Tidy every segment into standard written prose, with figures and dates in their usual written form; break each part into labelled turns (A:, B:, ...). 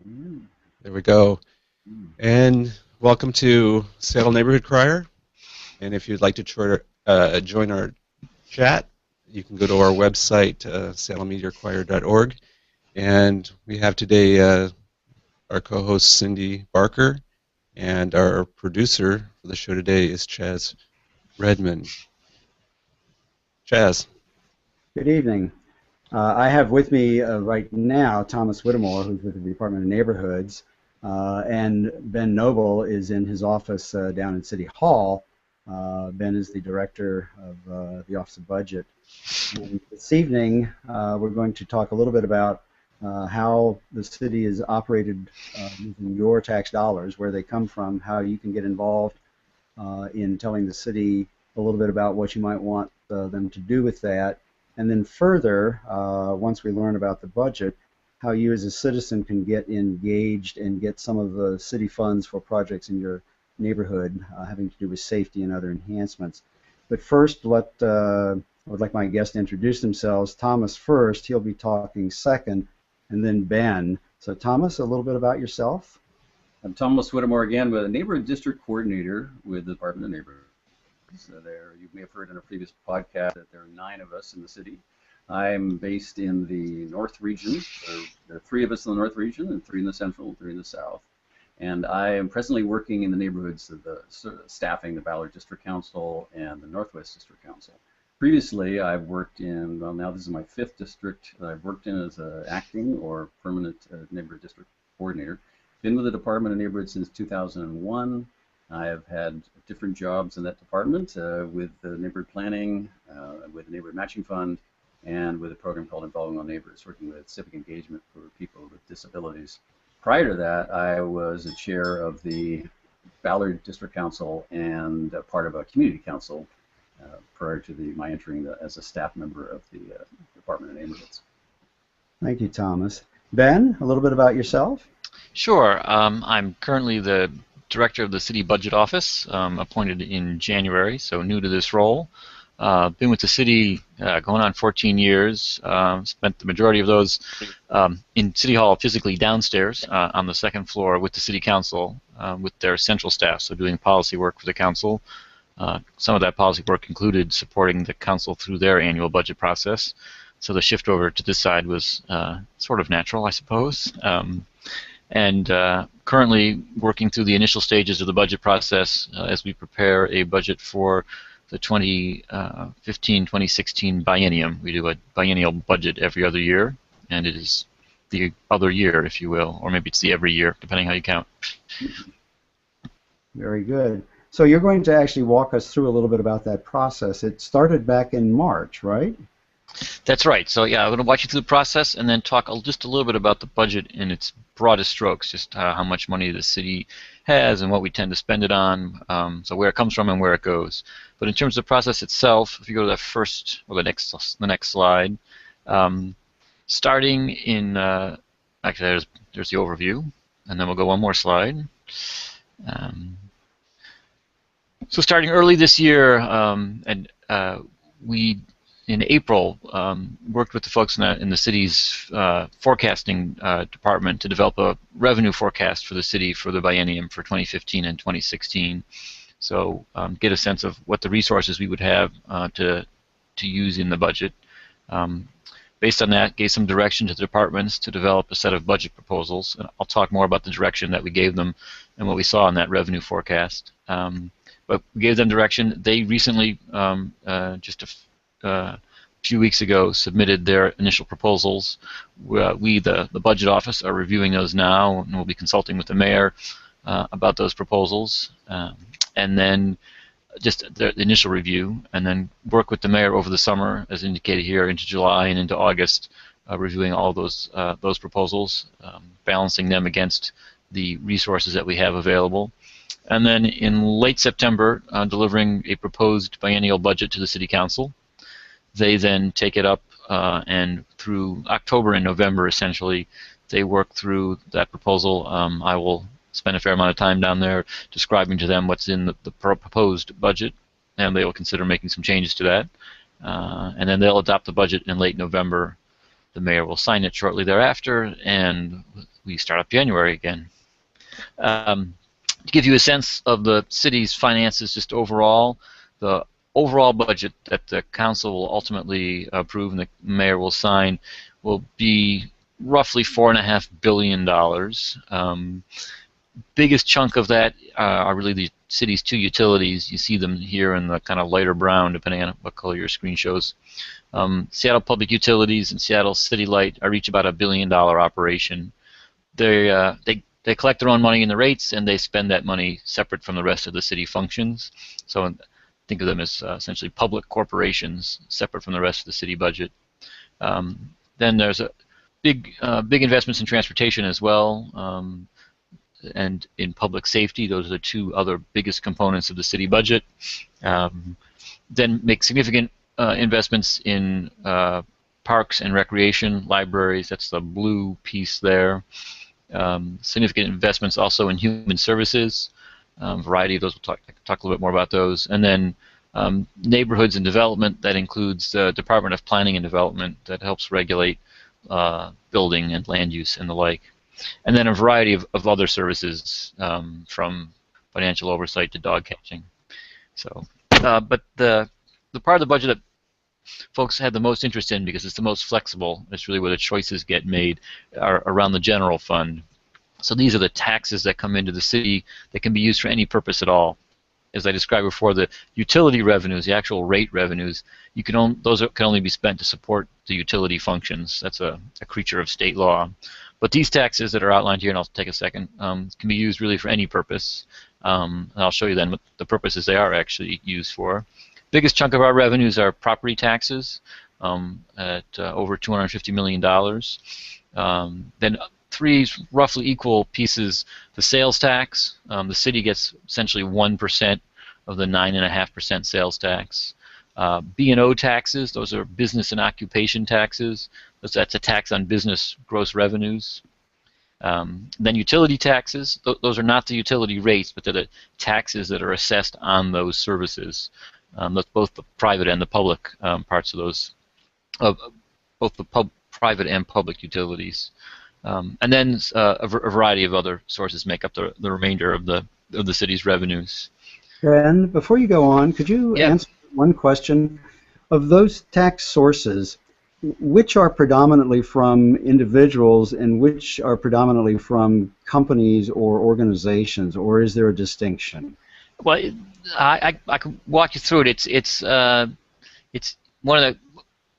A: Mm.
B: There we go.
A: Mm.
B: And welcome to Salem Neighborhood Crier. And if you'd like to join our chat, you can go to our website, salemmediacrier.org. And we have today our co-host Cindy Barker, and our producer for the show today is Chaz Redman. Chaz.
A: Good evening. I have with me right now Thomas Whittemore, who's with the Department of Neighborhoods, and Ben Noble is in his office down in City Hall. Ben is the director of the Office of Budget. And this evening, we're going to talk a little bit about how the city is operated using your tax dollars, where they come from, how you can get involved in telling the city a little bit about what you might want them to do with that. And then further, once we learn about the budget, how you as a citizen can get engaged and get some of the city funds for projects in your neighborhood having to do with safety and other enhancements. But first, I would like my guests to introduce themselves. Thomas first, he'll be talking second, and then Ben. So Thomas, a little bit about yourself.
C: I'm Thomas Whittemore again, with a neighborhood district coordinator with the Department of Neighborhoods. You may have heard in a previous podcast that there are 9 of us in the city. I'm based in the North region. There are 3 of us in the North region, and 3 in the Central, and 3 in the South. And I am presently working in the neighborhoods of staffing the Ballard District Council and the Northwest District Council. Previously, I've worked in, well, now this is my 5th district that I've worked in as an acting or permanent neighborhood district coordinator. Been with the Department of Neighborhood since 2001. I have had different jobs in that department with the neighborhood planning, with the neighborhood matching fund, and with a program called Involving All Neighbors, working with civic engagement for people with disabilities. Prior to that, I was a chair of the Ballard District Council and part of a community council prior to my entering as a staff member of the Department of Neighborhoods.
A: Thank you, Thomas. Ben, a little bit about yourself.
D: Sure. I'm currently the director of the City Budget Office, appointed in January, so new to this role. Been with the city going on 14 years. Spent the majority of those in City Hall, physically downstairs on the 2nd floor with the City Council, with their central staff, so doing policy work for the council. Some of that policy work included supporting the council through their annual budget process. So the shift over to this side was sort of natural, I suppose. And currently working through the initial stages of the budget process as we prepare a budget for the 2015-2016 biennium. We do a biennial budget every other year, and it is the other year, if you will, or maybe it's the every year, depending how you count.
A: Very good. So you're going to actually walk us through a little bit about that process. It started back in March, right?
D: That's right. So yeah, I'm going to walk you through the process and then talk just a little bit about the budget in its broadest strokes, just how much money the city has and what we tend to spend it on, so where it comes from and where it goes. But in terms of the process itself, if you go to that first, or the next slide, starting in, actually there's the overview, and then we'll go one more slide. So starting early this year, we in April, worked with the folks in the city's forecasting department to develop a revenue forecast for the city for the biennium for 2015 and 2016. So get a sense of what the resources we would have to use in the budget. Based on that, gave some direction to the departments to develop a set of budget proposals. And I'll talk more about the direction that we gave them and what we saw in that revenue forecast. But we gave them direction. They recently, just a few weeks ago, submitted their initial proposals. We, the budget office, are reviewing those now, and we'll be consulting with the mayor about those proposals, and then just the initial review, and then work with the mayor over the summer, as indicated here, into July and into August, reviewing all those proposals, balancing them against the resources that we have available. And then in late September, delivering a proposed biennial budget to the City Council. They then take it up, and through October and November, essentially, they work through that proposal. I will spend a fair amount of time down there describing to them what's in the proposed budget, and they will consider making some changes to that. And then they'll adopt the budget in late November. The mayor will sign it shortly thereafter, and we start up January again. To give you a sense of the city's finances just overall, the overall budget that the council will ultimately approve and the mayor will sign will be roughly $4.5 billion. Biggest chunk of that are really the city's two utilities. You see them here in the kind of lighter brown, depending on what color your screen shows. Seattle Public Utilities and Seattle City Light are each about $1 billion operation. They collect their own money in the rates, and they spend that money separate from the rest of the city functions. So think of them as essentially public corporations, separate from the rest of the city budget. Then there's a big investments in transportation as well, and in public safety. Those are the two other biggest components of the city budget. Then make significant investments in parks and recreation, libraries. That's the blue piece there. Significant investments also in human services. Variety of those. We'll talk a little bit more about those. And then neighborhoods and development. That includes the Department of Planning and Development that helps regulate building and land use and the like. And then a variety of other services, from financial oversight to dog catching. So, but the part of the budget that folks had the most interest in, because it's the most flexible, it's really where the choices get made, are around the general fund. So these are the taxes that come into the city that can be used for any purpose at all. As I described before, the utility revenues, the actual rate revenues, those can only be spent to support the utility functions. That's a creature of state law. But these taxes that are outlined here, and I'll take a second, can be used really for any purpose. And I'll show you then what the purposes they are actually used for. Biggest chunk of our revenues are property taxes at over $250 million. Then three roughly equal pieces: the sales tax. The city gets essentially 1% of the 9.5% sales tax. B&O taxes, those are business and occupation taxes. That's a tax on business gross revenues. Then utility taxes, those are not the utility rates, but they're the taxes that are assessed on those services. That's both the private and the public parts of those, both the private and public utilities. And then a variety of other sources make up the remainder of the city's revenues.
A: Ben, before you go on, could you answer one question? Of those tax sources, which are predominantly from individuals and which are predominantly from companies or organizations, or is there a distinction?
D: Well, I can walk you through it. It's one of the.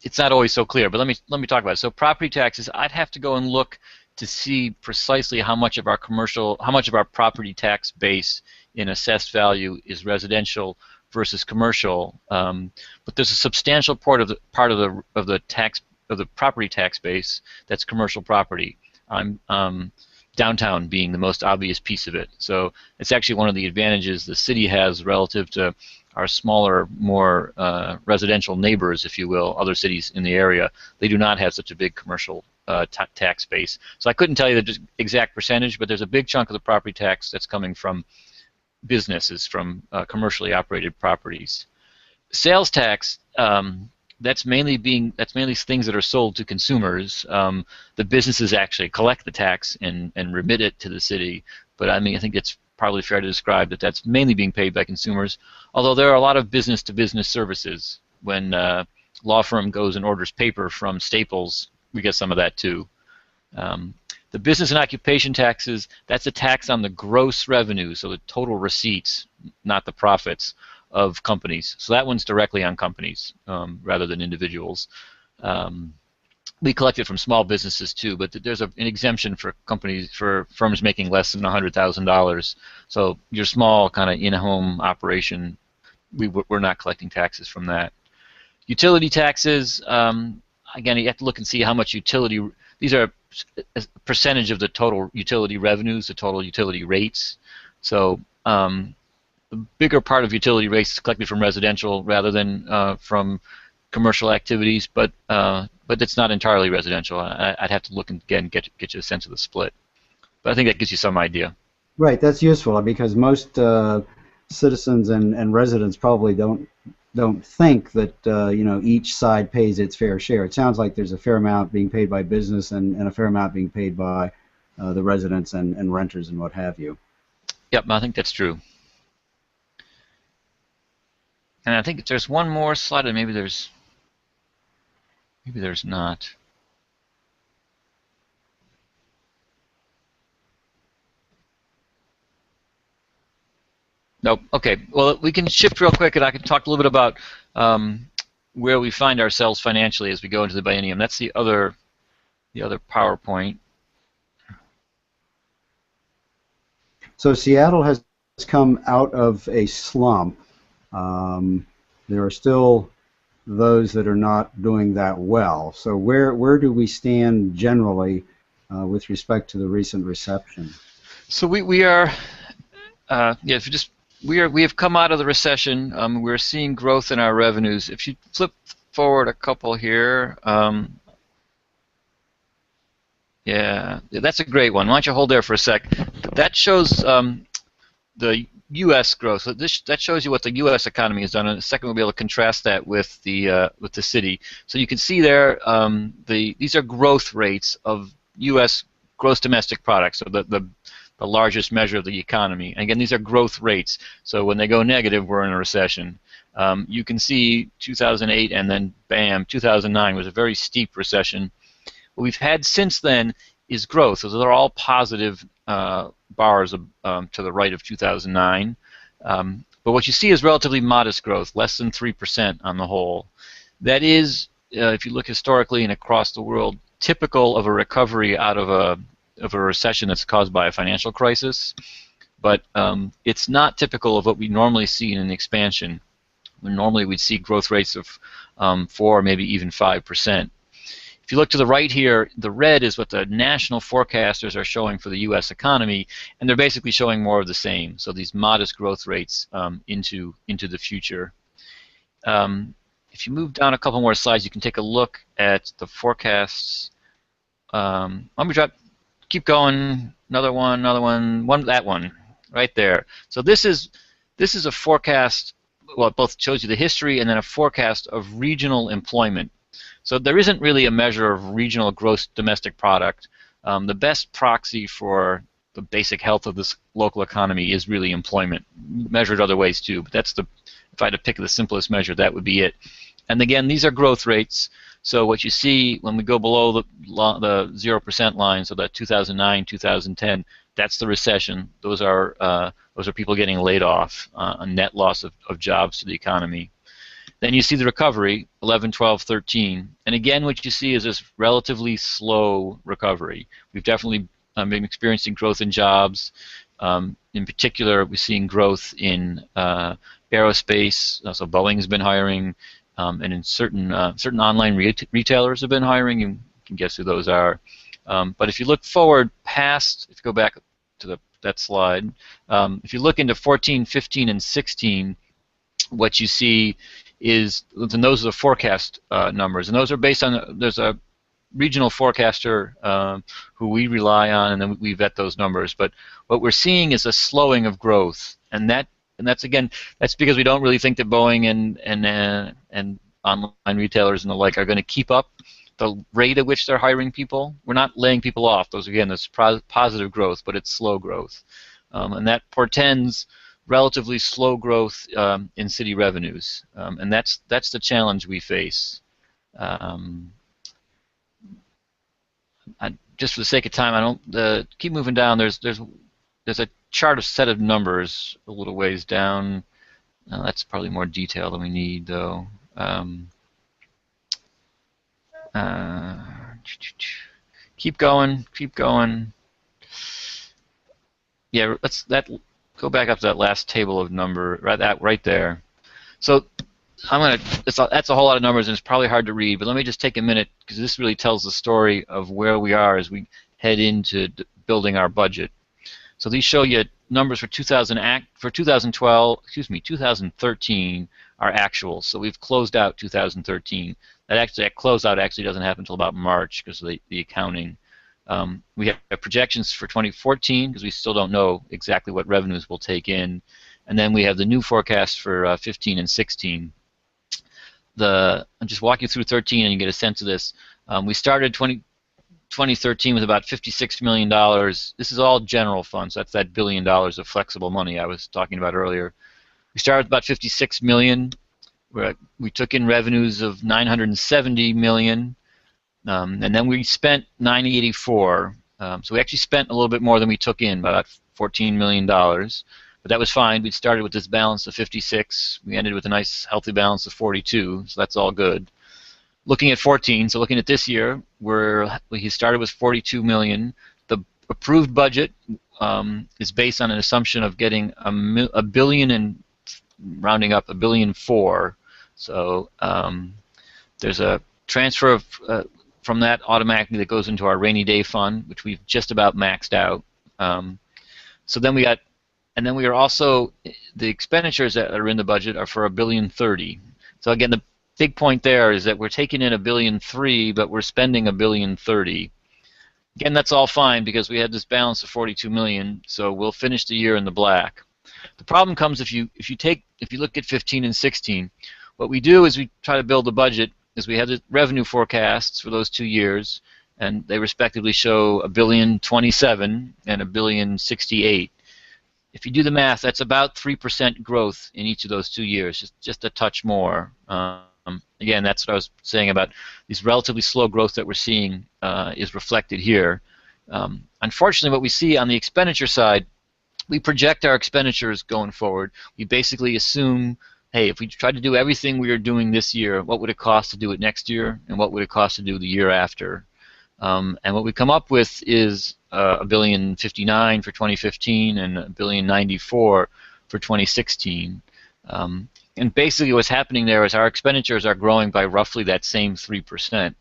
D: It's not always so clear, but let me talk about it. So property taxes, I'd have to go and look to see precisely how much of our property tax base in assessed value is residential versus commercial. But there's a substantial part of the property tax base that's commercial property. Downtown being the most obvious piece of it. So it's actually one of the advantages the city has relative to our smaller, more residential neighbors, if you will, other cities in the area. They do not have such a big commercial tax base. So I couldn't tell you the exact percentage, but there's a big chunk of the property tax that's coming from businesses, from commercially operated properties. Sales tax, that's mainly things that are sold to consumers. The businesses actually collect the tax and remit it to the city. But I think it's probably fair to describe that that's mainly being paid by consumers. Although there are a lot of business-to-business services. When a law firm goes and orders paper from Staples, we get some of that too. The business and occupation taxes, that's a tax on the gross revenue, so the total receipts, not the profits, of companies. So that one's directly on companies rather than individuals. We collect it from small businesses too, but there's an exemption for companies, for firms making less than $100,000. So your small kind of in-home operation, we're not collecting taxes from that. Utility taxes, again, you have to look and see how much utility. These are a percentage of the total utility revenues, the total utility rates. So the bigger part of utility rates is collected from residential rather than from commercial activities, but it's not entirely residential. I'd have to look and again get you a sense of the split. But I think that gives you some idea.
A: Right, that's useful because most citizens and residents probably don't think that each side pays its fair share. It sounds like there's a fair amount being paid by business and a fair amount being paid by the residents and renters and what have you.
D: Yep, I think that's true. And I think there's one more slide, and maybe there's not. Nope. Okay. Well, we can shift real quick, and I can talk a little bit about where we find ourselves financially as we go into the biennium. That's the other PowerPoint.
A: So Seattle has come out of a slump. There are still those that are not doing that well. So where do we stand generally with respect to the recent reception?
D: So we are, if you just we have come out of the recession. We're seeing growth in our revenues. If you flip forward a couple here, yeah, that's a great one. Why don't you hold there for a sec? That shows the U.S. growth. So that shows you what the U.S. economy has done. In a second, we'll be able to contrast that with the city. So you can see there, these are growth rates of U.S. gross domestic product. So the largest measure of the economy. And again, these are growth rates. So when they go negative, we're in a recession. You can see 2008 and then bam, 2009 was a very steep recession. What we've had since then is growth. So they're all positive bars to the right of 2009. But what you see is relatively modest growth, less than 3% on the whole. That is, if you look historically and across the world, typical of a recovery out of a recession that's caused by a financial crisis. But it's not typical of what we normally see in an expansion. When normally we'd see growth rates of 4, maybe even 5%. If you look to the right here, the red is what the national forecasters are showing for the U.S. economy, and they're basically showing more of the same. So these modest growth rates into the future. If you move down a couple more slides, you can take a look at the forecasts. Let me keep going. Another one, that one, right there. So this is a forecast. Well, it both shows you the history and then a forecast of regional employment. So there isn't really a measure of regional gross domestic product. The best proxy for the basic health of this local economy is really employment, measured other ways too. But that's if I had to pick the simplest measure, that would be it. And again, these are growth rates. So what you see when we go below the 0% line, so that 2009, 2010, that's the recession. Those are people getting laid off, a net loss of jobs to the economy. Then you see the recovery, 11, 12, 13. And again, what you see is this relatively slow recovery. We've definitely been experiencing growth in jobs. In particular, we're seeing growth in aerospace. So Boeing has been hiring, and in certain online retailers have been hiring. You can guess who those are. But if you look forward past, if you go back to that slide, if you look into 14, 15, and 16, what you see is, and those are the forecast numbers, and those are based on, there's a regional forecaster who we rely on, and then we vet those numbers. But what we're seeing is a slowing of growth, and that's because we don't really think that Boeing and online retailers and the like are going to keep up the rate at which they're hiring people. We're not laying people off. That's positive growth, but it's slow growth, and that portends relatively slow growth in city revenues, and that's the challenge we face. Just for the sake of time, I don't keep moving down. There's a chart, a set of numbers a little ways down. That's probably more detail than we need, though. Keep going. Yeah, go back up to that last table of number, right there. So that's a whole lot of numbers, and it's probably hard to read, but let me just take a minute, because this really tells the story of where we are as we head into building our budget. So these show you numbers for 2013 are actual. So we've closed out 2013. That closeout actually doesn't happen until about March because of the accounting. We have projections for 2014 because we still don't know exactly what revenues we'll take in, and then we have the new forecast for 15 and 16. I'll just walk you through 13 and you get a sense of this. We started 2013 with about $56 million. This is all general funds. That's that $1 billion of flexible money I was talking about earlier. We started with about 56 million. We took in revenues of 970 million, and then we spent 984. So we actually spent a little bit more than we took in, about $14 million. But that was fine. We started with this balance of 56. We ended with a nice, healthy balance of 42. So that's all good. Looking at 14, so looking at this year, he started with 42 million. The approved budget is based on an assumption of getting a billion and rounding up $1.4 billion. So there's a transfer of, from that automatically that goes into our rainy day fund, which we've just about maxed out. So then we got, and then we are also, the expenditures that are in the budget are for $1.03 billion. So again, the big point there is that we're taking in $1.3 billion, but we're spending $1.03 billion. Again, that's all fine because we had this balance of 42 million, so we'll finish the year in the black. The problem comes if you look at 15 and 16. What we do is we try to build a budget. Is we have the revenue forecasts for those 2 years, and they respectively show $1.027 billion and $1.068 billion. If you do the math, that's about 3% growth in each of those 2 years, just a touch more. Again, that's what I was saying about these relatively slow growth that we're seeing is reflected here. Unfortunately, what we see on the expenditure side, we project our expenditures going forward. We basically assume, hey, if we tried to do everything we are doing this year, what would it cost to do it next year, and what would it cost to do the year after? And what we come up with is $1.059 billion for 2015 and $1.094 billion for 2016. And basically what's happening there is our expenditures are growing by roughly that same 3%.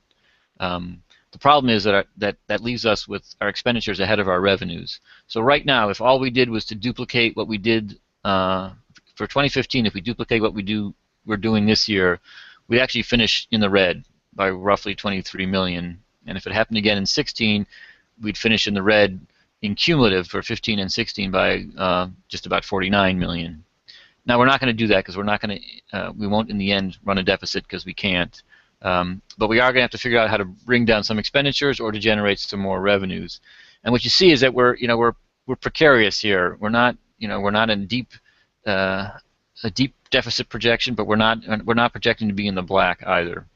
D: The problem is that that leaves us with our expenditures ahead of our revenues. So right now, if all we did was to duplicate what we did for 2015, if we duplicate what we're doing this year, we'd actually finish in the red by roughly 23 million. And if it happened again in 16, we'd finish in the red in cumulative for 15 and 16 by just about 49 million. Now we're not going to do that because we're not going to. We won't in the end run a deficit because we can't. But we are going to have to figure out how to bring down some expenditures or to generate some more revenues. And what you see is that we're precarious here. We're not in a deep deficit projection, but we're not projecting to be in the black either.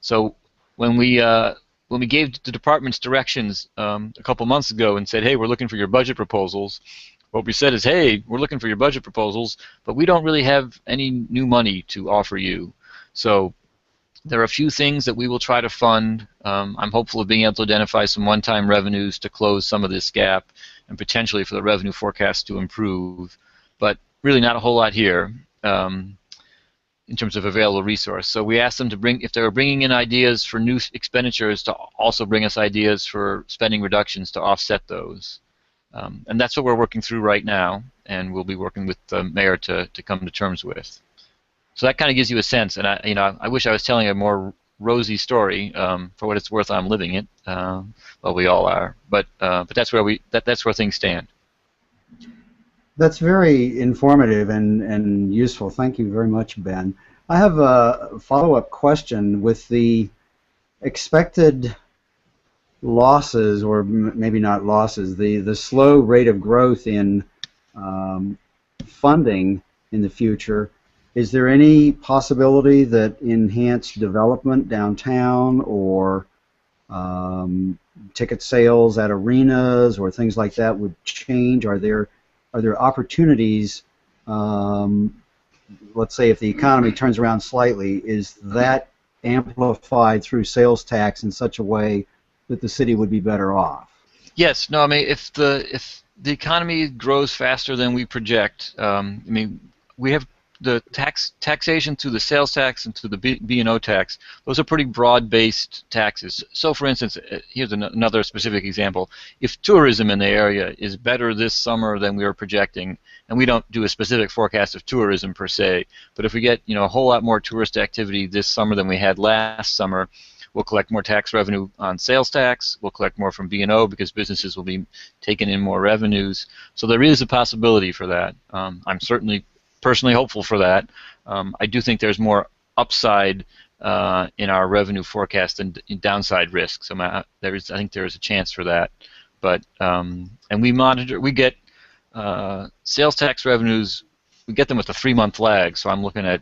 D: So when we gave the departments directions a couple months ago and said, hey, we're looking for your budget proposals, what we said is, hey, we're looking for your budget proposals, but we don't really have any new money to offer you. So there are a few things that we will try to fund. I'm hopeful of being able to identify some one-time revenues to close some of this gap and potentially for the revenue forecast to improve, but really not a whole lot here in terms of available resource. So we asked them to bring, if they were bringing in ideas for new expenditures, to also bring us ideas for spending reductions to offset those. And that's what we're working through right now, and we'll be working with the mayor to come to terms with. So that kind of gives you a sense, and I wish I was telling a more rosy story. For what it's worth, I'm living it. Well, we all are, but that's where that's where things stand.
A: That's very informative and useful. Thank you very much, Ben. I have a follow-up question. With the expected losses, or maybe not losses, the slow rate of growth in funding in the future, is there any possibility that enhanced development downtown or ticket sales at arenas or things like that would change? Are there opportunities, let's say if the economy turns around slightly, is that amplified through sales tax in such a way that the city would be better off?
D: Yes. No. I mean, if the economy grows faster than we project, I mean, we have the taxation through the sales tax and through the B&O tax. Those are pretty broad-based taxes. So, for instance, here's another specific example. If tourism in the area is better this summer than we were projecting, and we don't do a specific forecast of tourism per se, but if we get a whole lot more tourist activity this summer than we had last summer, we'll collect more tax revenue on sales tax. We'll collect more from B&O because businesses will be taking in more revenues. So there is a possibility for that. I'm certainly personally hopeful for that. I do think there's more upside in our revenue forecast and downside risk. So I think there is a chance for that. But and we monitor. We get sales tax revenues. We get them with a 3-month lag. So I'm looking at,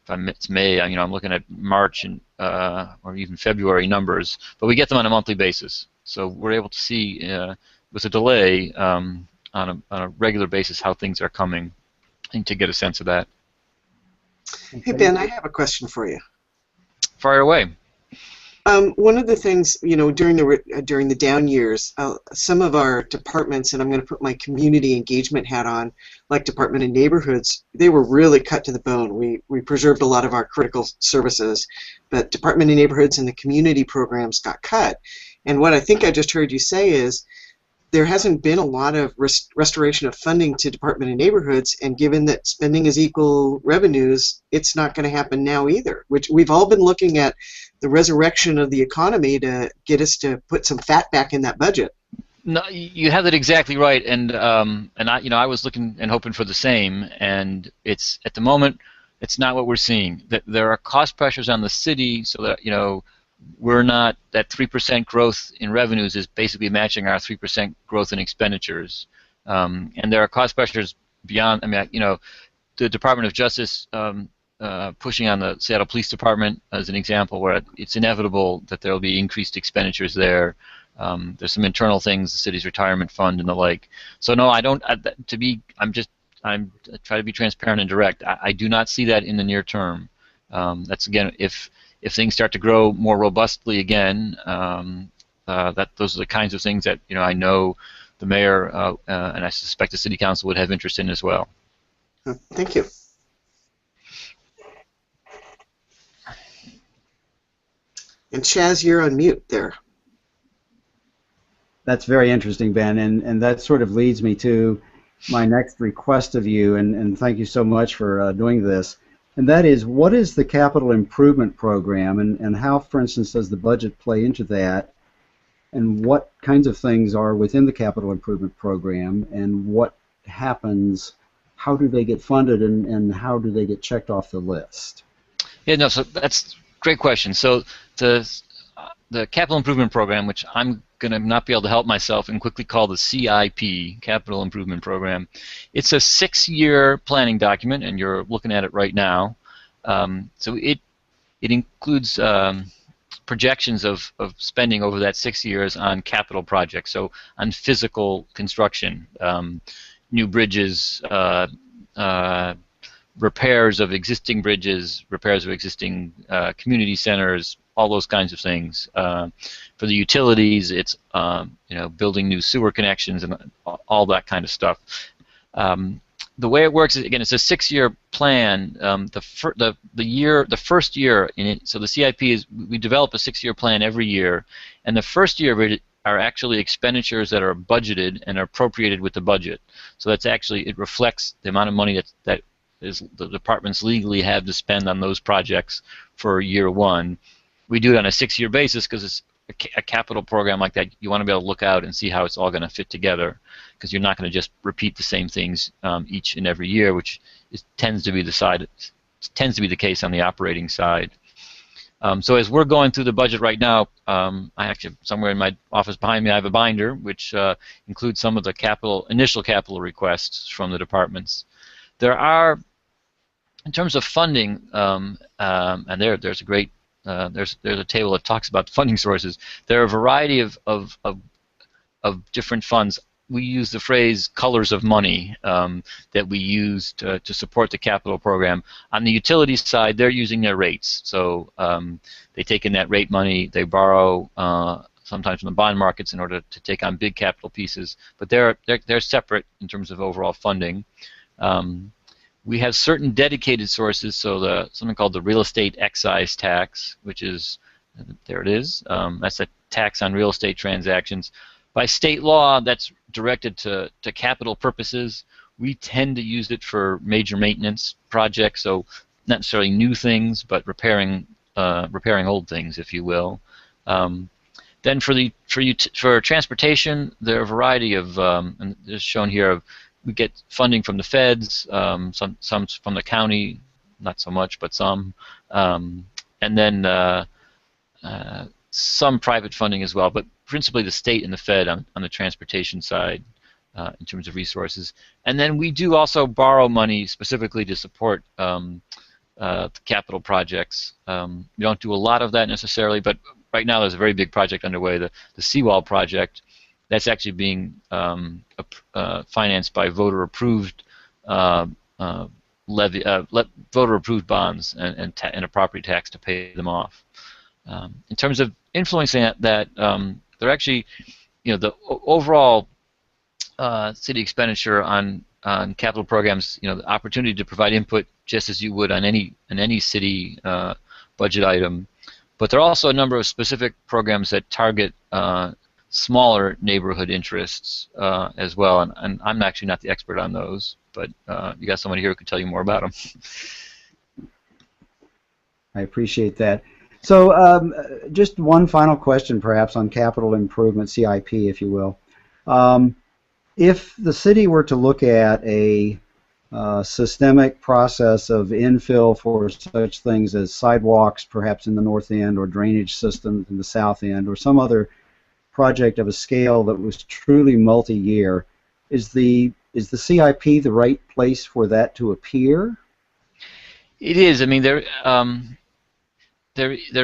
D: it's May, I'm looking at March and or even February numbers. But we get them on a monthly basis. So we're able to see with a delay on a regular basis how things are coming, and to get a sense of that.
E: Hey Ben, I have a question for you.
D: Fire away.
E: One of the things, during the down years, some of our departments, and I'm going to put my community engagement hat on, like Department of Neighborhoods, they were really cut to the bone. We preserved a lot of our critical services, but Department of Neighborhoods and the community programs got cut. And what I think I just heard you say is there hasn't been a lot of restoration of funding to Department of Neighborhoods, and given that spending is equal revenues, it's not going to happen now either, which we've all been looking at the resurrection of the economy to get us to put some fat back in that budget.
D: No, you have that exactly right, and I was looking and hoping for the same, and it's at the moment it's not what we're seeing. That there are cost pressures on the city, so that we're not, that 3% growth in revenues is basically matching our 3% growth in expenditures, and there are cost pressures beyond. The Department of Justice pushing on the Seattle Police Department as an example, where it's inevitable that there will be increased expenditures there. There's some internal things, the city's retirement fund and the like. So no, I don't. I'm trying to be transparent and direct. I do not see that in the near term. That's again if things start to grow more robustly again, those are the kinds of things that I know the mayor and I suspect the city council would have interest in as well.
E: Thank you. And Chaz, you're on mute there.
A: That's very interesting, Ben, and that sort of leads me to my next request of you, and thank you so much for doing this. And that is, what is the capital improvement program, and how, for instance, does the budget play into that, and what kinds of things are within the capital improvement program, and what happens, how do they get funded, and how do they get checked off the list?
D: Yeah, no, so that's a great question. So the capital improvement program, which I'm going to not be able to help myself and quickly call the CIP, Capital Improvement Program. It's a 6-year planning document, and you're looking at it right now. So it includes projections of spending over that 6 years on capital projects, so on physical construction, new bridges, repairs of existing bridges, repairs of existing community centers, all those kinds of things. For the utilities, it's building new sewer connections and all that kind of stuff. The way it works is, again, it's a 6-year plan. The first year in it, so the CIP is, we develop a 6-year plan every year, and the first year of it are actually expenditures that are budgeted and are appropriated with the budget. So that's actually, it reflects the amount of money that the departments legally have to spend on those projects for year one. We do it on a 6-year basis because it's a capital program like that. You want to be able to look out and see how it's all going to fit together, because you're not going to just repeat the same things each and every year, which tends to be the case on the operating side. So as we're going through the budget right now, I actually, somewhere in my office behind me, I have a binder which includes some of the initial capital requests from the departments. There are, in terms of funding, and there's a great there's a table that talks about funding sources. There are a variety of different funds. We use the phrase "colors of money" that we use to support the capital program. On the utilities side, they're using their rates. So they take in that rate money. They borrow sometimes from the bond markets in order to take on big capital pieces. But they're separate in terms of overall funding. We have certain dedicated sources, so something called the real estate excise tax, which is, there it is, that's a tax on real estate transactions. By state law, that's directed to capital purposes. We tend to use it for major maintenance projects, so not necessarily new things, but repairing old things, if you will. Then for transportation, there are a variety of, and this is shown here, we get funding from the feds, some from the county, not so much, but some. and then some private funding as well, but principally the state and the Fed on the transportation side in terms of resources. And then we do also borrow money specifically to support capital projects. We don't do a lot of that necessarily, but right now there's a very big project underway, the seawall project. That's actually being financed by voter-approved voter-approved bonds and a property tax to pay them off. In terms of influencing that, they're actually, the overall city expenditure on capital programs, the opportunity to provide input just as you would on any city budget item. But there are also a number of specific programs that target smaller neighborhood interests as well, and I'm actually not the expert on those, but you got someone here who could tell you more about them.
A: I appreciate that. So just one final question perhaps on capital improvement, CIP, if you will. If the city were to look at a systemic process of infill for such things as sidewalks perhaps in the north end or drainage systems in the south end or some other project of a scale that was truly multi-year, is the CIP the right place for that to appear?
D: It is. I mean, there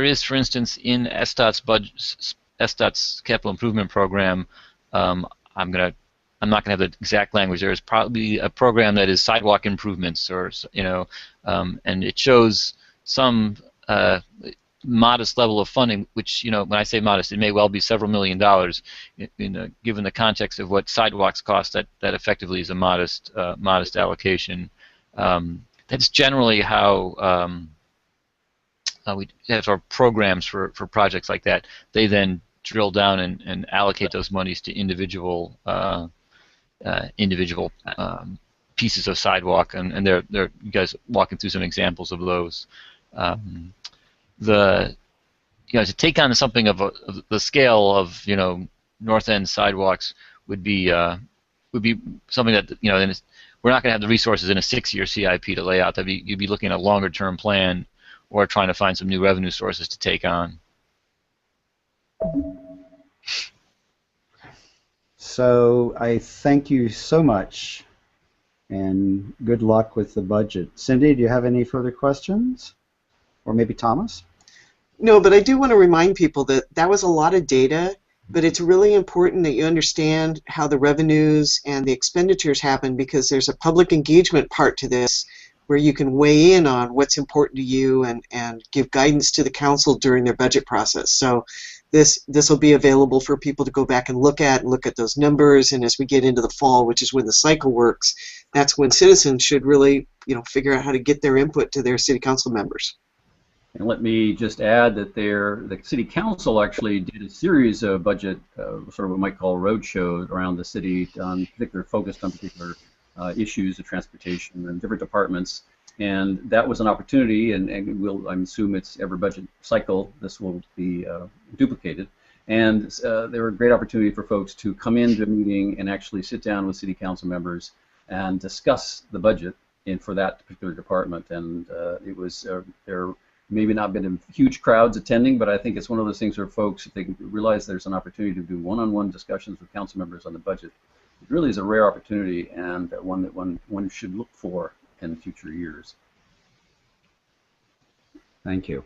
D: is, for instance, in SDOT's capital improvement program. I'm not going to have the exact language. There is probably a program that is sidewalk improvements, or and it shows some modest level of funding, which, when I say modest, it may well be several $1 million. Given the context of what sidewalks cost, that effectively is a modest allocation. That's generally how we have our programs for projects like that. They then drill down and allocate those monies to individual pieces of sidewalk, and they're you guys walking through some examples of those. To take on something of the scale of north end sidewalks would be something that we're not going to have the resources in a 6-year CIP to lay out. You'd be looking at a longer term plan or trying to find some new revenue sources to take on.
A: So I thank you so much, and good luck with the budget. Cindy, do you have any further questions? Or maybe Thomas?
E: No, but I do want to remind people that that was a lot of data, but it's really important that you understand how the revenues and the expenditures happen, because there's a public engagement part to this where you can weigh in on what's important to you and give guidance to the council during their budget process. So this will be available for people to go back and look at those numbers, and as we get into the fall, which is when the cycle works, that's when citizens should really figure out how to get their input to their city council members.
C: And let me just add that the City Council actually did a series of budget, sort of what we might call road shows around the city, focused on particular issues of transportation and different departments. And that was an opportunity, and I assume it's every budget cycle this will be duplicated. And there were a great opportunity for folks to come into a meeting and actually sit down with City Council members and discuss the budget for that particular department. And it was there. Maybe not been huge crowds attending, but I think it's one of those things where folks, if they realize there's an opportunity to do one-on-one discussions with council members on the budget, it really is a rare opportunity, and one that one should look for in future years.
A: Thank you.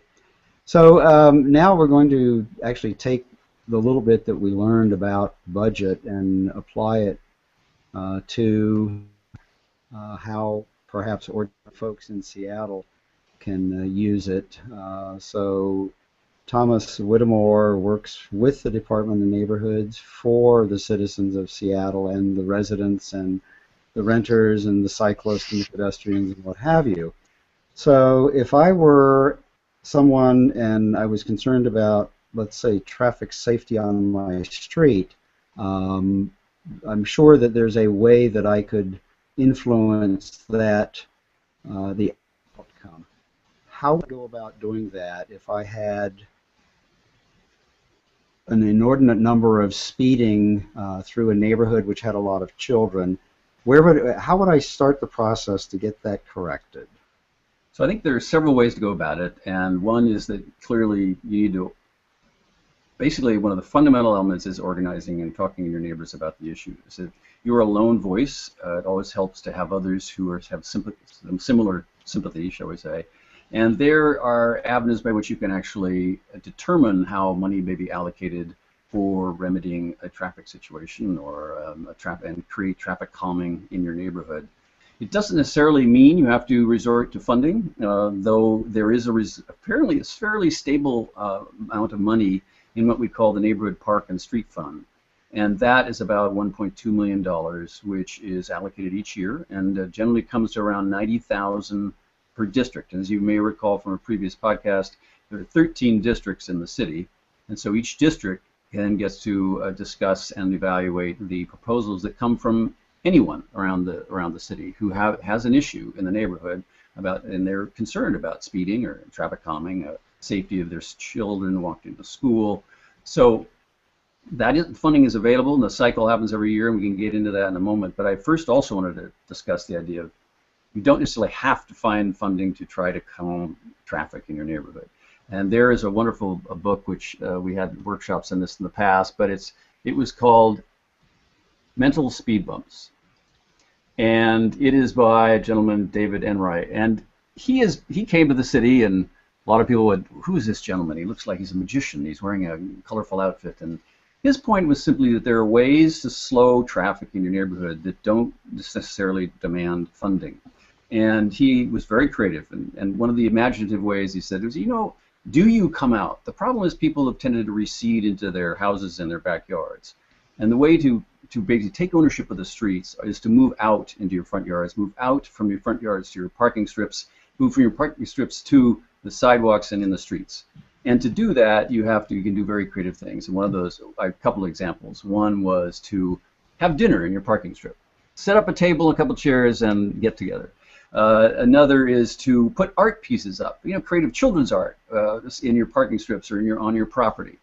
A: So now we're going to actually take the little bit that we learned about budget and apply it to how perhaps ordinary folks in Seattle can use it. So Thomas Whittemore works with the Department of Neighborhoods for the citizens of Seattle and the residents and the renters and the cyclists and the pedestrians and what have you. So if I were someone and I was concerned about, let's say, traffic safety on my street, I'm sure that there's a way that I could influence that, the outcome. How would I go about doing that if I had an inordinate number of speeding through a neighborhood which had a lot of children? How would I start the process to get that corrected?
C: So I think there are several ways to go about it, and one is that clearly you need to, basically one of the fundamental elements is organizing and talking to your neighbors about the issues. If you're a lone voice, it always helps to have others who have similar sympathy, shall we say. And there are avenues by which you can actually determine how money may be allocated for remedying a traffic situation or and create traffic calming in your neighborhood. It doesn't necessarily mean you have to resort to funding, though there is apparently a fairly stable amount of money in what we call the Neighborhood Park and Street Fund. And that is about $1.2 million, which is allocated each year and generally comes to around $90,000 per district. And as you may recall from a previous podcast, there are 13 districts in the city, and so each district then gets to discuss and evaluate the proposals that come from anyone around the city who has an issue in the neighborhood and they're concerned about speeding or traffic calming, safety of their children walking to school. So funding is available, and the cycle happens every year, and we can get into that in a moment. But I first also wanted to discuss the idea of you don't necessarily have to find funding to try to calm traffic in your neighborhood. And there is a wonderful book which we had workshops on this in the past, but it was called Mental Speed Bumps, and it is by a gentleman, David Enright, and he came to the city, and a lot of people would, who is this gentleman? He looks like he's a magician. He's wearing a colorful outfit, and his point was simply that there are ways to slow traffic in your neighborhood that don't necessarily demand funding. And he was very creative, and one of the imaginative ways he said was, do you come out? The problem is people have tended to recede into their houses and their backyards. And the way to basically take ownership of the streets is to move out into your front yards, move out from your front yards to your parking strips, move from your parking strips to the sidewalks and in the streets. And to do that, you can do very creative things. And one of those, a couple of examples. One was to have dinner in your parking strip. Set up a table, a couple chairs, and get together. Another is to put art pieces up, creative children's art in your parking strips or on your property.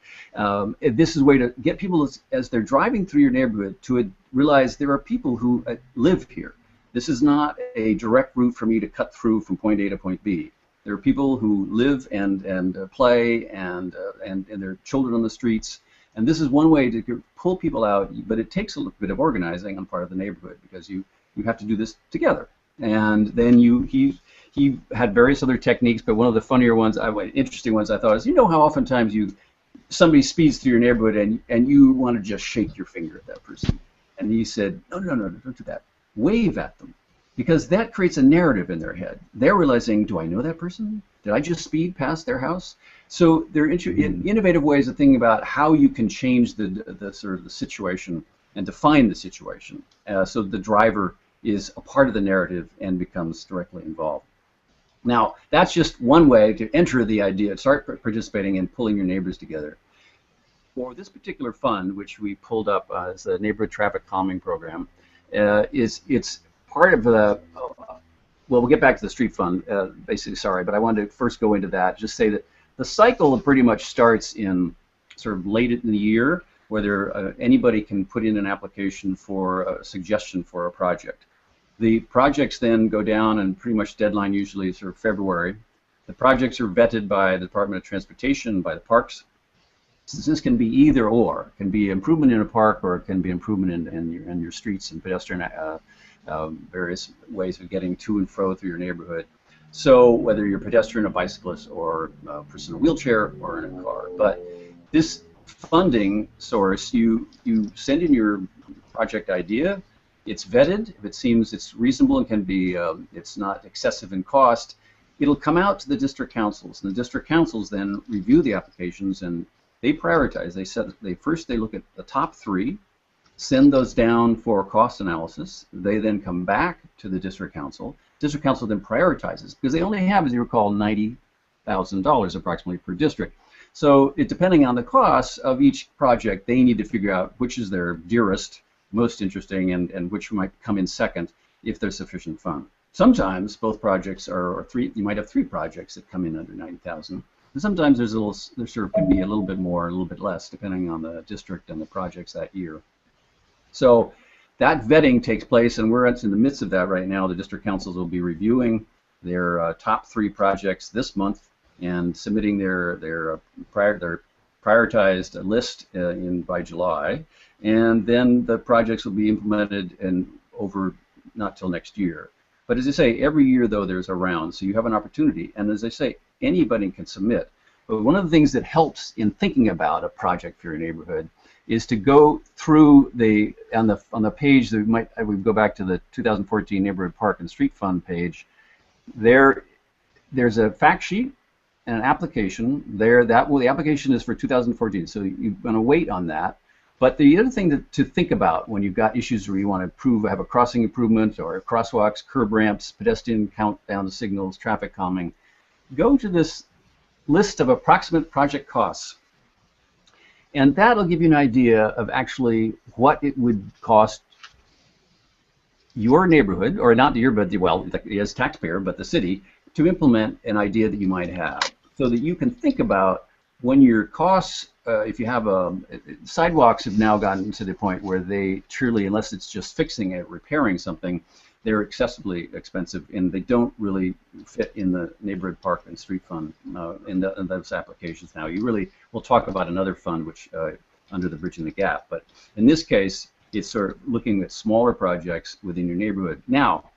C: This is a way to get people, as they're driving through your neighborhood, to realize there are people who live here. This is not a direct route for me to cut through from point A to point B. There are people who live and play and there are children on the streets. And this is one way to pull people out, but it takes a little bit of organizing on part of the neighborhood because you have to do this together. And then he had various other techniques, but one of the funnier ones, interesting ones I thought is, how oftentimes somebody speeds through your neighborhood and you want to just shake your finger at that person. And he said, no, don't do that. Wave at them, because that creates a narrative in their head. They're realizing, do I know that person? Did I just speed past their house? So there are innovative ways of thinking about how you can change the sort of the situation and define the situation, so the driver is a part of the narrative and becomes directly involved. Now, that's just one way to enter the idea, start participating and pulling your neighbors together. For this particular fund, which we pulled up as the Neighborhood Traffic Calming Program, it's part of the, well, we'll get back to the street fund, basically, sorry, but I wanted to first go into that, just say that the cycle pretty much starts in sort of late in the year, where anybody can put in an application for a suggestion for a project. The projects then go down, and pretty much deadline usually is sort of February. The projects are vetted by the Department of Transportation, by the parks. Since this can be either or, it can be improvement in a park or it can be improvement in your streets and pedestrian various ways of getting to and fro through your neighborhood. So whether you're a pedestrian, a bicyclist, or a person in a wheelchair or in a car. But this funding source, you send in your project idea. It's vetted. If it seems it's reasonable and can be, it's not excessive in cost, it'll come out to the district councils, and the district councils then review the applications and they prioritize. They look at the top 3, send those down for cost analysis. They then come back to the district council. District council then prioritizes because they only have, as you recall, $90,000 approximately per district. So depending on the costs of each project, they need to figure out which is their dearest, most interesting, and which might come in second if there's sufficient fund. Sometimes both projects are three. You might have 3 projects that come in under 90,000. And sometimes there sort of can be a little bit more, a little bit less, depending on the district and the projects that year. So that vetting takes place, and we're in the midst of that right now. The district councils will be reviewing their top 3 projects this month and submitting their prioritized list by July, and then the projects will be implemented and over not till next year. But as I say, every year though there's a round, so you have an opportunity, and as I say, anybody can submit. But one of the things that helps in thinking about a project for your neighborhood is to go through on the page that we go back to the 2014 Neighborhood Park and Street Fund page. There's a fact sheet and an application there. The application is for 2014, so you're going to wait on that. But the other thing to think about when you've got issues where you want to have a crossing improvement or crosswalks, curb ramps, pedestrian countdown signals, traffic calming, go to this list of approximate project costs. And that'll give you an idea of actually what it would cost your neighborhood, or not your, but well, as taxpayer, but the city, to implement an idea that you might have, so that you can think about when your costs, if you have sidewalks have now gotten to the point where they truly, unless it's just fixing it, repairing something, they're excessively expensive, and they don't really fit in the neighborhood park and street fund in those applications now. We'll talk about another fund, which under the Bridging the Gap, but in this case, it's sort of looking at smaller projects within your neighborhood. Now,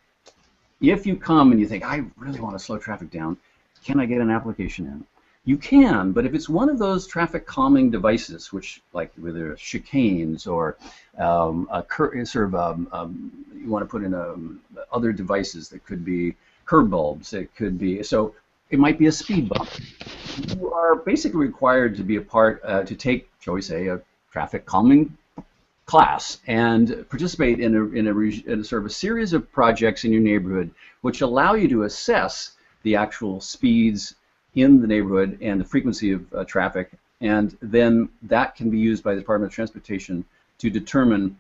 C: if you come and you think, I really want to slow traffic down, can I get an application in? You can, but if it's one of those traffic calming devices, which like whether chicanes or you want to put in other devices that could be curb bulbs, it could be, so it might be a speed bump. You are basically required to be a part, to take, shall we say, a traffic calming class and participate in a sort of a series of projects in your neighborhood which allow you to assess the actual speeds in the neighborhood and the frequency of traffic, and then that can be used by the Department of Transportation to determine,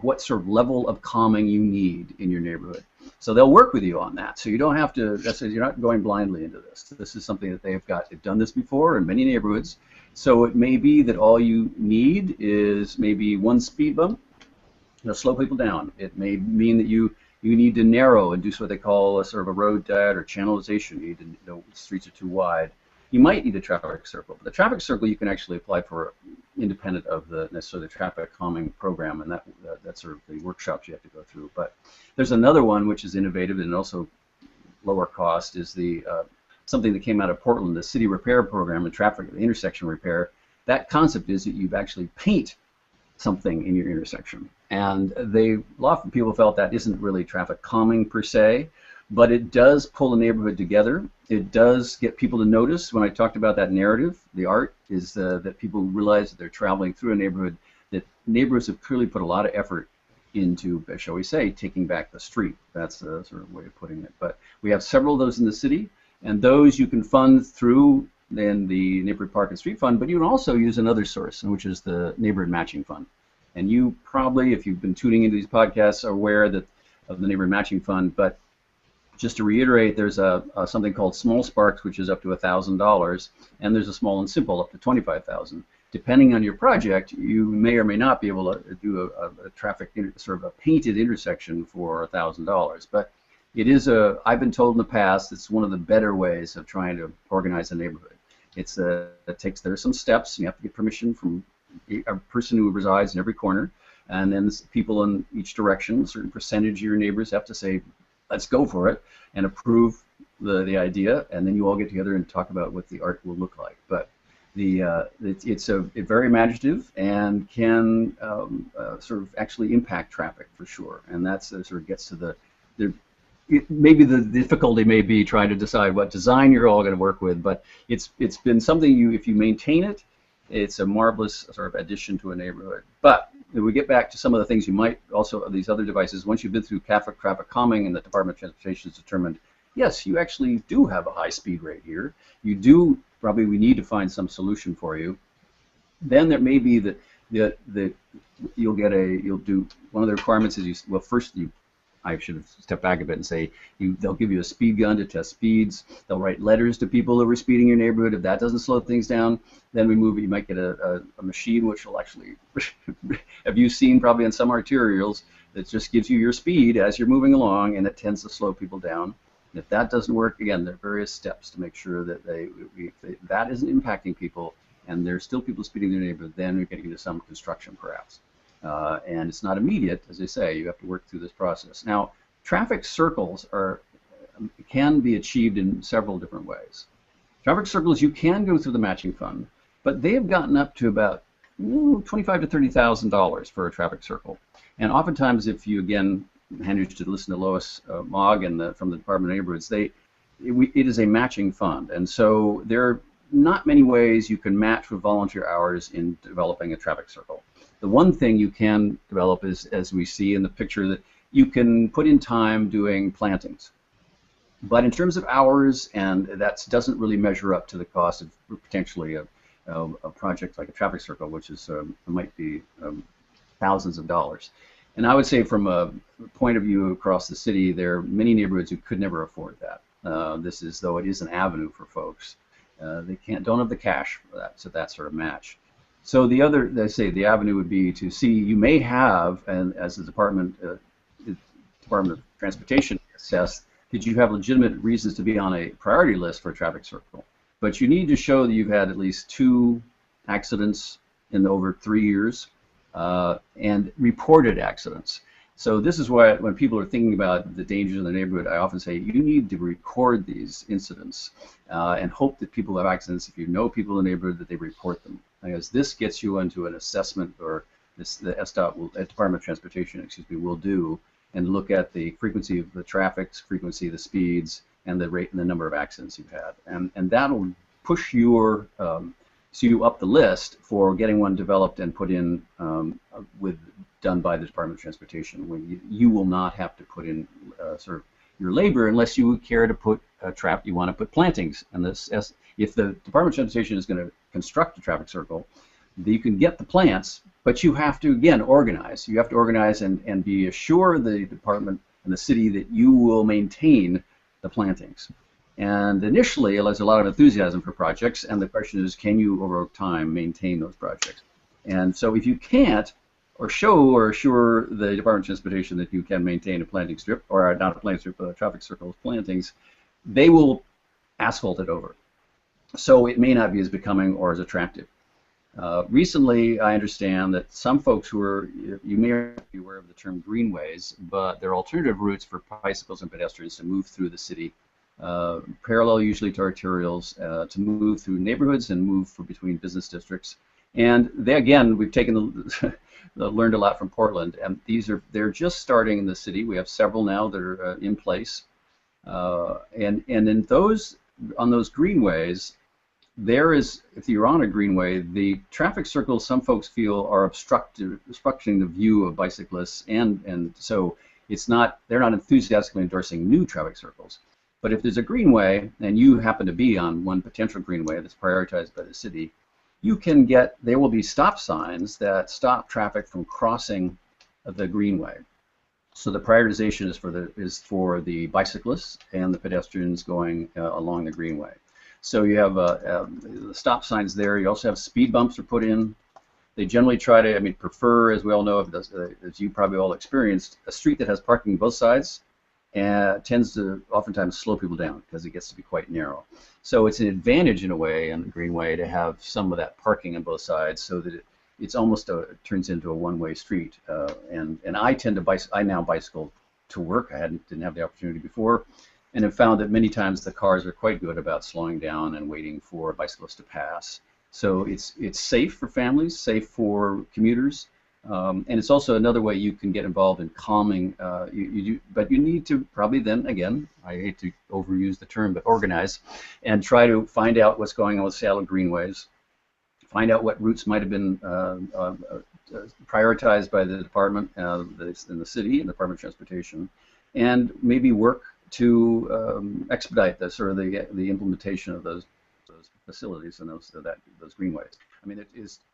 C: what sort of level of calming you need in your neighborhood. So they'll work with you on that. So you don't have to. You're not going blindly into this. This is something that they've done this before in many neighborhoods. So it may be that all you need is maybe one speed bump, slow people down. It may mean that you need to narrow and do what they call a sort of a road diet or channelization. You need to know the streets are too wide. You might need a traffic circle. But the traffic circle you can actually apply for independent of necessarily the traffic calming program, and that's sort of the workshops you have to go through. But there's another one which is innovative and also lower cost, is something that came out of Portland, the city repair program and traffic intersection repair. That concept is that you actually paint something in your intersection, and a lot of people felt that isn't really traffic calming per se, but it does pull the neighborhood together. It does get people to notice. When I talked about that narrative, the art is that people realize that they're traveling through a neighborhood, that neighborhoods have clearly put a lot of effort into, shall we say, taking back the street. That's the sort of way of putting it. But we have several of those in the city, and those you can fund through then the Neighborhood Park and Street Fund, but you can also use another source, which is the Neighborhood Matching Fund. And you probably, if you've been tuning into these podcasts, are aware of the Neighborhood Matching Fund. But just to reiterate, there's something called Small Sparks, which is up to $1,000, and there's a Small and Simple up to $25,000. Depending on your project, you may or may not be able to do a traffic sort of a painted intersection for $1,000. But it is I've been told in the past, it's one of the better ways of trying to organize a neighborhood. There's some steps. You have to get permission from a person who resides in every corner, and then people in each direction. A certain percentage of your neighbors have to say, let's go for it, and approve the idea, and then you all get together and talk about what the art will look like. But it's very imaginative and can sort of actually impact traffic for sure, and that's sort of gets to maybe the difficulty may be trying to decide what design you're all going to work with, but it's been something if you maintain it, it's a marvelous sort of addition to a neighborhood. But if we get back to some of the things you might also, these other devices, once you've been through traffic calming and the Department of Transportation has determined, yes, you actually do have a high speed rate here. You do, probably we need to find some solution for you. Then there may be that you'll do, one of the requirements is I should have stepped back a bit and say they'll give you a speed gun to test speeds. They'll write letters to people who are speeding in your neighborhood. If that doesn't slow things down, then you might get a machine which will actually, have you seen probably on some arterials, that just gives you your speed as you're moving along, and it tends to slow people down. If that doesn't work, again, there are various steps to make sure that that isn't impacting people, and there's still people speeding in their neighborhood. Then we're getting into some construction, perhaps, and it's not immediate, as I say. You have to work through this process. Now, traffic circles can be achieved in several different ways. Traffic circles, you can go through the matching fund, but they have gotten up to about $25,000 to $30,000 for a traffic circle. And oftentimes, if you again manage to listen to Lois Mogg from the Department of Neighborhoods, it is a matching fund, and so there are not many ways you can match with volunteer hours in developing a traffic circle. The one thing you can develop is, as we see in the picture, that you can put in time doing plantings. But in terms of hours, and that doesn't really measure up to the cost of potentially a project like a traffic circle, which is might be thousands of dollars. And I would say, from a point of view across the city, there are many neighborhoods who could never afford that. This is, though it is an avenue for folks, they don't have the cash for that, so that sort of match. So the other, they say, the avenue would be to see, you may have, and as the Department of Transportation assessed, did you have legitimate reasons to be on a priority list for a traffic circle? But you need to show that you've had at least 2 accidents in over 3 years, and reported accidents. So this is why, when people are thinking about the dangers in the neighborhood, I often say you need to record these incidents and hope that people who have accidents, if you know people in the neighborhood, that they report them. Because this gets you into an assessment, or the SDOT, Department of Transportation, excuse me, will do, and look at the frequency of the traffic, frequency of the speeds, and the rate and the number of accidents you've had. And that'll push you up the list for getting one developed and put in done by the Department of Transportation. When you will not have to put in sort of your labor unless you care to put you want to put plantings. And if the Department of Transportation is going to construct a traffic circle, you can get the plants, but you have to, again, organize. You have to organize and be assured, the department and the city, that you will maintain the plantings. And initially, there's a lot of enthusiasm for projects, and the question is, can you over time maintain those projects? And so if you can't, or assure the Department of Transportation that you can maintain a planting strip, or not a planting strip, but a traffic circle of plantings, they will asphalt it over. So it may not be as becoming or as attractive. Recently, I understand that some folks you may be aware of the term Greenways, but they're alternative routes for bicycles and pedestrians to move through the city, parallel usually to arterials, to move through neighborhoods and move between business districts. And again, we've learned a lot from Portland, and they're just starting in the city. We have several now that are in place, and on those greenways, if you're on a greenway, the traffic circles, some folks feel, are obstructing the view of bicyclists, and so they're not enthusiastically endorsing new traffic circles. But if there's a greenway and you happen to be on one potential greenway that's prioritized by the city, there will be stop signs that stop traffic from crossing the greenway. So the prioritization is for the bicyclists and the pedestrians going along the greenway. So you have the stop signs there. You also have speed bumps are put in. They generally prefer, as we all know, as you probably all experienced, a street that has parking on both sides tends to oftentimes slow people down because it gets to be quite narrow. So it's an advantage in a way on the greenway to have some of that parking on both sides, so that it turns into a one-way street. And I now bicycle to work. I didn't have the opportunity before, and have found that many times the cars are quite good about slowing down and waiting for bicyclists to pass. So it's safe for families, safe for commuters, and it's also another way you can get involved in calming. But you need to probably then, again, I hate to overuse the term, but organize and try to find out what's going on with Seattle Greenways, find out what routes might have been prioritized by the department in the city and the Department of Transportation, and maybe work to expedite the implementation of those facilities and those greenways. I mean,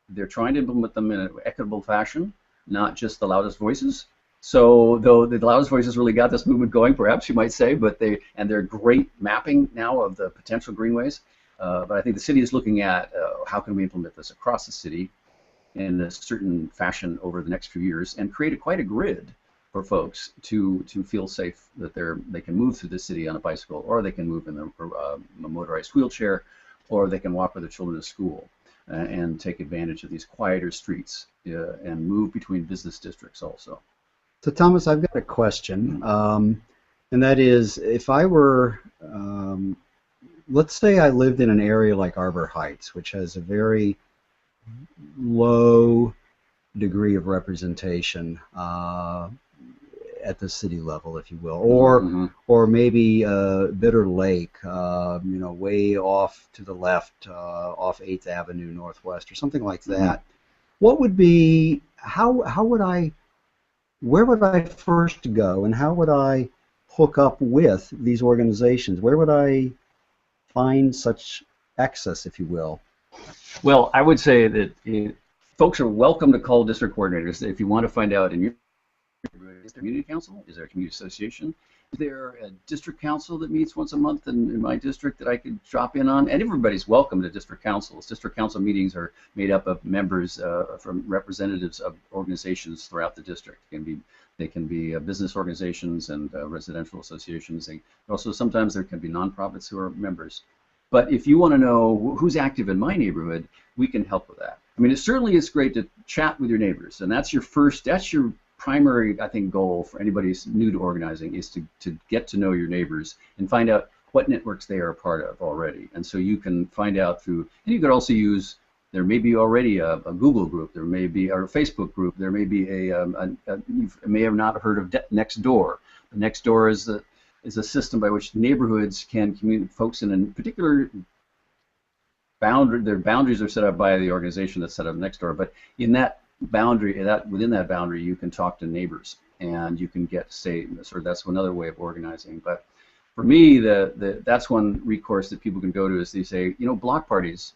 C: they're trying to implement them in an equitable fashion, not just the loudest voices. So though the loudest voices really got this movement going, perhaps you might say, but they're great mapping now of the potential greenways. But I think the city is looking at how can we implement this across the city in a certain fashion over the next few years and create quite a grid for folks to feel safe that they can move through the city on a bicycle, or they can move in a motorized wheelchair, or they can walk with their children to school and take advantage of these quieter streets and move between business districts also.
A: So Thomas, I've got a question, and that is, if I were, let's say I lived in an area like Arbor Heights, which has a very low degree of representation at the city level, if you will, or maybe Bitter Lake, way off to the left, off 8th Avenue Northwest, or something like that. What would be, where would I first go, and how would I hook up with these organizations? Where would I find such access, if you will?
C: Well, I would say that folks are welcome to call district coordinators if you want to find out in your is there a community council? Is there a community association? Is there a district council that meets once a month in my district that I could drop in on? And everybody's welcome to district councils. District council meetings are made up of members from representatives of organizations throughout the district. They can be business organizations and residential associations. Also, sometimes there can be nonprofits who are members. But if you want to know who's active in my neighborhood, we can help with that. I mean, it certainly is great to chat with your neighbors, and that's your primary, I think, goal for anybody who's new to organizing is to get to know your neighbors and find out what networks they are a part of already. And so you can find out through, and you could also use, there may be already a Google group, there may be, or a Facebook group, there may be you may have not heard of Nextdoor. Nextdoor is a system by which neighborhoods can communicate, folks in a particular boundary, their boundaries are set up by the organization that set up Nextdoor, but in that boundary, within that boundary, you can talk to neighbors, and you can that's another way of organizing. But for me, that's one recourse that people can go to is they say, block parties,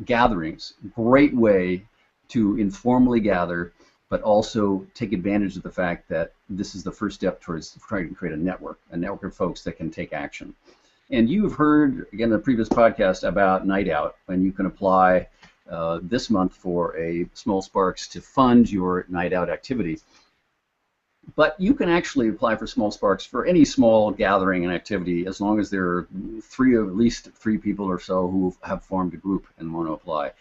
C: gatherings, great way to informally gather, but also take advantage of the fact that this is the first step towards trying to create a network of folks that can take action. And you've heard, again, in the previous podcast about Night Out, and you can apply this month for a Small Sparks to fund your night out activity. But you can actually apply for Small Sparks for any small gathering and activity as long as there are at least three people or so who have formed a group and want to apply.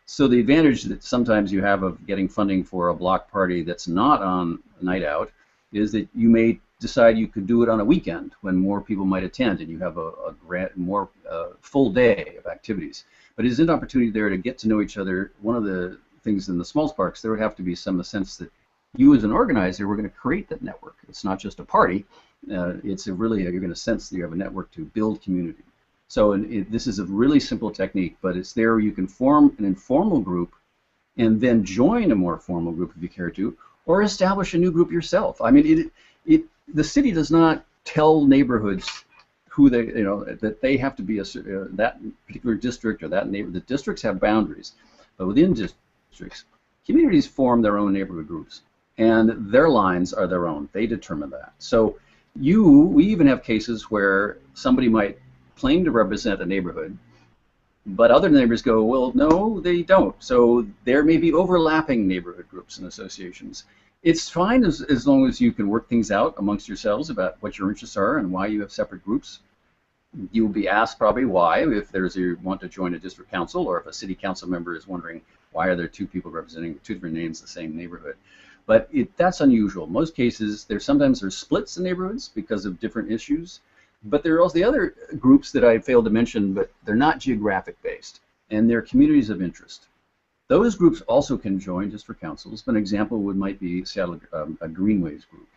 C: So the advantage that sometimes you have of getting funding for a block party that's not on Night Out is that you may decide you could do it on a weekend when more people might attend and you have a more full day of activities. But it is an opportunity there to get to know each other. One of the things in the Small Sparks, there would have to be some sense that you as an organizer were going to create that network. It's not just a party. It's you're going to sense that you have a network to build community. So this is a really simple technique, but it's there you can form an informal group and then join a more formal group if you care to, or establish a new group yourself. I mean, the city does not tell neighborhoods who that they have to be that particular district or that neighborhood. The districts have boundaries, but within districts, communities form their own neighborhood groups, and their lines are their own. They determine that. So we even have cases where somebody might claim to represent a neighborhood, but other neighbors go, well, no, they don't. So there may be overlapping neighborhood groups and associations. It's fine as long as you can work things out amongst yourselves about what your interests are and why you have separate groups. You will be asked probably why, if you want to join a district council, or if a city council member is wondering why are there two people representing two different names in the same neighborhood. But that's unusual. Most cases, sometimes there's splits in neighborhoods because of different issues. But there are also the other groups that I failed to mention, but they're not geographic based, and they're communities of interest. Those groups also can join district councils. An example might be Seattle, a Greenways group,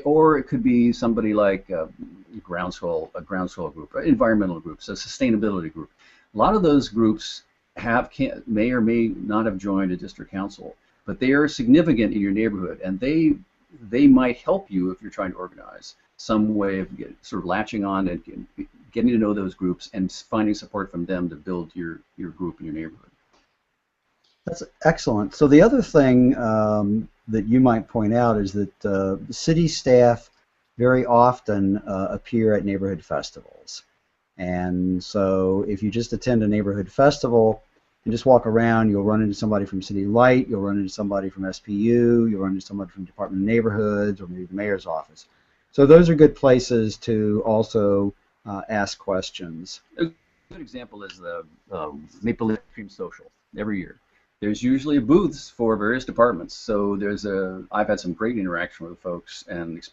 C: or it could be somebody like a groundswell group, environmental groups, a sustainability group. A lot of those groups may or may not have joined a district council, but they are significant in your neighborhood, and they might help you if you're trying to organize some way of sort of latching on and getting to know those groups and finding support from them to build your group in your neighborhood.
A: That's excellent. So the other thing that you might point out is that city staff very often appear at neighborhood festivals. And so if you just attend a neighborhood festival, and just walk around. You'll run into somebody from City Light, you'll run into somebody from SPU, you'll run into somebody from Department of Neighborhoods, or maybe the mayor's office. So those are good places to also ask questions.
C: A good example is the Maple Leaf Cream Social every year. There's usually booths for various departments. So I've had some great interaction with folks and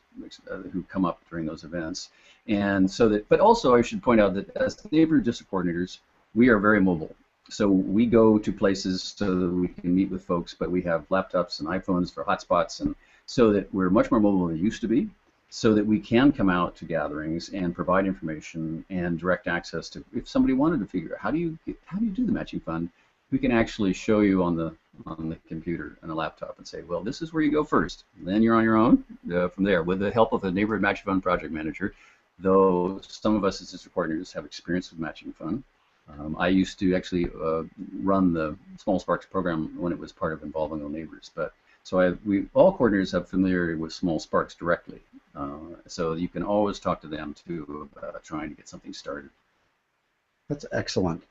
C: who come up during those events. And but also I should point out that as neighborhood district coordinators, we are very mobile. So we go to places so that we can meet with folks, but we have laptops and iPhones for hotspots, and so that we're much more mobile than we used to be, so that we can come out to gatherings and provide information and direct access to, if somebody wanted to figure out how do you do the matching fund, we can actually show you on the computer and a laptop and say, well, this is where you go first. Then you're on your own from there with the help of the neighborhood matching fund project manager. Though some of us as district coordinators have experience with matching fund. I used to actually run the Small Sparks program when it was part of Involving All Neighbors. But so all coordinators have familiarity with Small Sparks directly. So you can always talk to them too about trying to get something started.
A: That's excellent.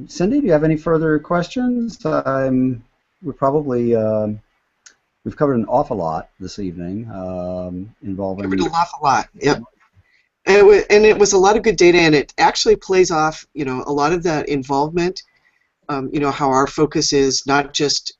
A: Cindy, do you have any further questions? We've covered an awful lot this evening involving.
E: Covered an awful lot. Yep. And it was a lot of good data, and it actually plays off, a lot of that involvement. How our focus is not just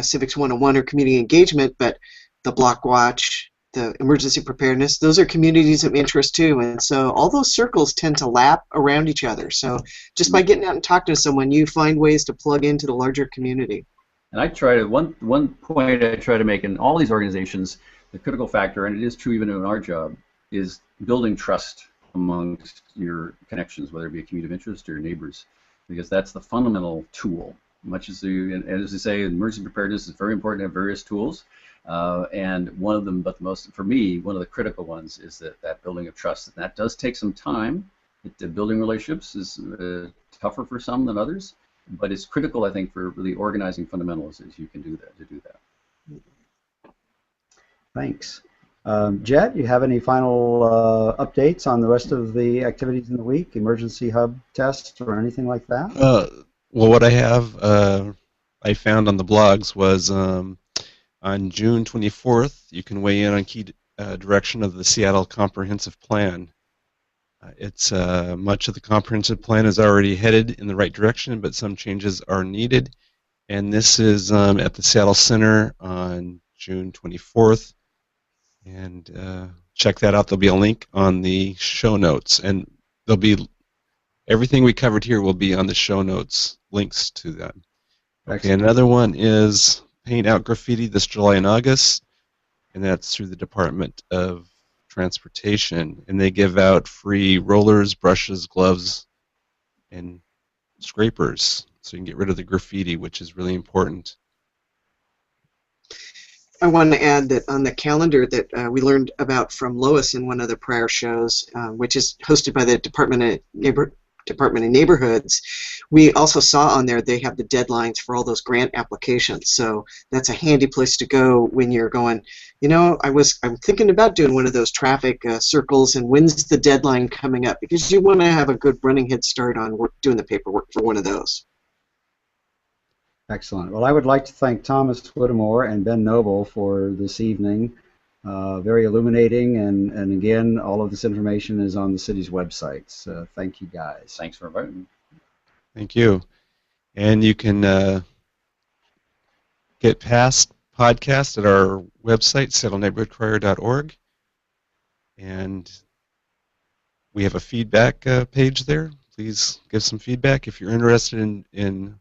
E: Civics 101 or community engagement, but the block watch, the emergency preparedness. Those are communities of interest too, and so all those circles tend to lap around each other. So just by getting out and talking to someone, you find ways to plug into the larger community.
C: And I try to one point I try to make in all these organizations, the critical factor, and it is true even in our job, is building trust amongst your connections, whether it be a community of interest or your neighbors, because that's the fundamental tool. Much as they say, emergency preparedness is very important to have various tools, and one of them, but for me, one of the critical ones is that building of trust. And that does take some time. Building relationships is tougher for some than others, but it's critical, I think, for the organizing fundamentals is you can do that.
A: Thanks. Jet, you have any final updates on the rest of the activities in the week, emergency hub tests or anything like that?
B: Well, what I have, I found on the blogs was on June 24th, you can weigh in on key direction of the Seattle Comprehensive Plan. Much of the comprehensive plan is already headed in the right direction, but some changes are needed. And this is at the Seattle Center on June 24th. And check that out. There'll be a link on the show notes, and there'll be everything we covered here will be on the show notes, links to that. Okay, another one is Paint Out Graffiti this July and August, and that's through the Department of Transportation, and they give out free rollers, brushes, gloves, and scrapers, so you can get rid of the graffiti, which is really important.
E: I want to add that on the calendar that we learned about from Lois in one of the prior shows, which is hosted by the Department of Neighborhoods, we also saw on there they have the deadlines for all those grant applications. So that's a handy place to go when you're going, I'm thinking about doing one of those traffic circles, and when's the deadline coming up? Because you want to have a good running head start on doing the paperwork for one of those.
A: Excellent. Well, I would like to thank Thomas Whittemore and Ben Noble for this evening. Very illuminating, and again, all of this information is on the city's websites. Thank you, guys.
C: Thanks for inviting me.
B: Thank you. And you can get past podcasts at our website, seattleneighborhoodcrier.org. And we have a feedback page there. Please give some feedback. If you're interested in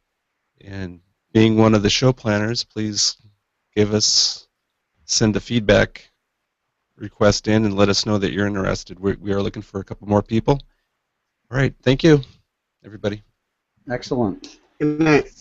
B: being one of the show planners, please send a feedback request in and let us know that you're interested. We are looking for a couple more people. All right, thank you, everybody.
A: Excellent.
E: Good night.